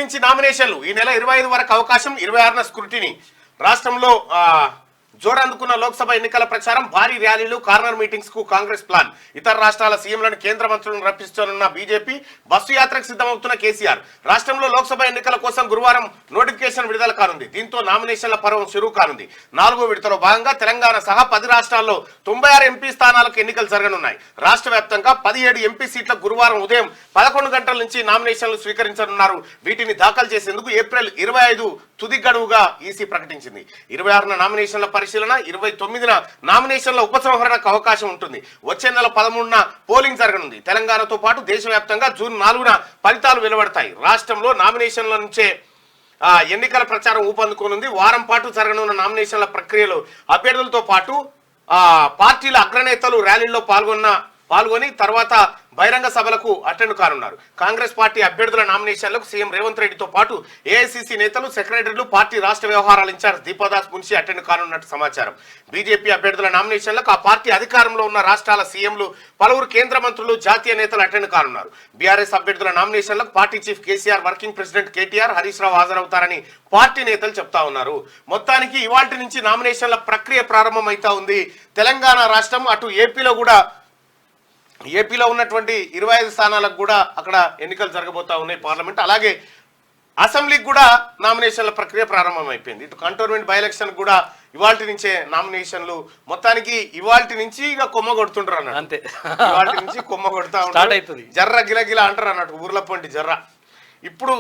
నుంచి నామినేషన్లు ఈ నెల 25 వరకు అవకాశం, 26న స్క్రూటినీ. రాష్ట్రంలో జోరందుకున్న లోక్సభ ఎన్నికల ప్రచారం, భారీ ర్యాలీలు, కార్నర్ మీటింగ్స్ కు కాంగ్రెస్ ప్లాన్. ఇతర రాష్ట్రాల సీఎంలను కేంద్ర మంత్రులను రప్పిస్తున్న బీజేపీ, బస్సు యాత్రకు సిద్ధమవుతున్న కేసీఆర్. రాష్ట్రంలో లోక్సభ ఎన్నికల కోసం గురువారం నోటిఫికేషన్ విడుదల కానుంది. దీంతో నామినేషన్ల పర్వం షురూ కానుంది. 4వ విడతలో భాగంగా తెలంగాణ సహా 10 రాష్ట్రాల్లో 96 ఎంపీ స్థానాలకు ఎన్నికలు జరగనున్నాయి. రాష్ట్ర వ్యాప్తంగా 17 ఎంపీ సీట్లకు గురువారం ఉదయం 11 గంటల నుంచి నామినేషన్లు స్వీకరించనున్నారు. వీటిని దాఖలు చేసేందుకు ఏప్రిల్ 25 తుది గడువుగా ఈసీ ప్రకటించింది. 26న నామినేషన్ల పరిశీలన, 29న నామినేషన్ల ఉపసంహరణకు అవకాశం ఉంటుంది. వచ్చే నెల 13న పోలింగ్ జరగనుంది. తెలంగాణతో పాటు దేశవ్యాప్తంగా జూన్ 4న ఫలితాలు వెలువడతాయి. రాష్ట్రంలో నామినేషన్ల నుంచే ఎన్నికల ప్రచారం ఊపందుకోనుంది. వారం పాటు జరగనున్న నామినేషన్ల ప్రక్రియలో అభ్యర్థులతో పాటు పార్టీల అగ్రనేతలు ర్యాలీల్లో పాల్గొని తర్వాత బహిరంగ సభలకు అటెండ్ కానున్నారు. కాంగ్రెస్ పార్టీ అభ్యర్థుల నామినేషన్లకు సీఎం రేవంత్ రెడ్డితో పాటు ఏఐసీసీ నేతలు, సెక్రటరీలు, పార్టీ రాష్ట్ర వ్యవహారాల ఇన్ఛార్జ్ దీపాదాస్ మున్షి అటెండ్ కానున్నట్టు సమాచారం. బీజేపీ అభ్యర్థుల నామినేషన్లకు ఆ పార్టీ అధికారంలో ఉన్న రాష్ట్రాల సీఎంలు, పలువురు కేంద్ర మంత్రులు, జాతీయ నేతలు అటెండ్ కానున్నారు. బీఆర్ఎస్ అభ్యర్థుల నామినేషన్లకు party chief KCR, working president KTR, Harish Rao హాజరవుతారని పార్టీ నేతలు చెప్తా ఉన్నారు. మొత్తానికి ఇవాల్టి నుంచి నామినేషన్ల ప్రక్రియ ప్రారంభమైతా ఉంది. తెలంగాణ రాష్ట్రం, అటు ఏపీలో ఉన్నటువంటి 25 స్థానాలకు కూడా అక్కడ ఎన్నికలు జరగబోతా ఉన్నాయి పార్లమెంట్. అలాగే అసెంబ్లీకి కూడా నామినేషన్ల ప్రక్రియ ప్రారంభమైపోయింది. ఇటు కంటోన్మెంట్ బై ఎలక్షన్ కూడా ఇవాల్టి నుంచే నామినేషన్లు. మొత్తానికి ఇవాల్టి నుంచి ఇక కొమ్మ కొడుతుంటారు అన్నట్టు. అంతే, ఇవాల్టి నుంచి కొమ్మ కొడతా ఉంటారు. జర్ర గిలగిల అంటారు అన్నట్టు, ఊర్ల పొంటి జర్ర. ఇప్పుడు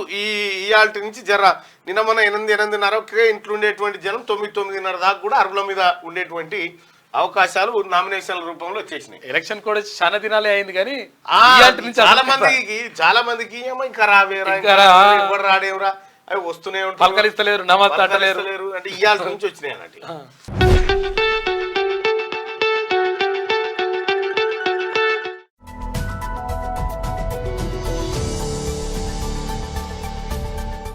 ఇవాల్టి నుంచి జర్ర నిన్న మొన్న 8:30 ఇంట్లో ఉండేటువంటి జనం 9:30 దాకా కూడా అరుగుల మీద ఉండేటువంటి అవకాశాలు నామినేషన్ల రూపంలో వచ్చేసినాయి. ఎలక్షన్ కూడా చాలా దినాలే అయింది కానీ చాలా మందికి ఇంకా రావేరా, ఎవరు రాడేవరా, అవి వస్తూనే ఉంటారు, పలకరిస్తలేరు, నమస్తే అంటలేరు అంటే ఇవాళ నుంచి వచ్చినాయి అన్నట్టు.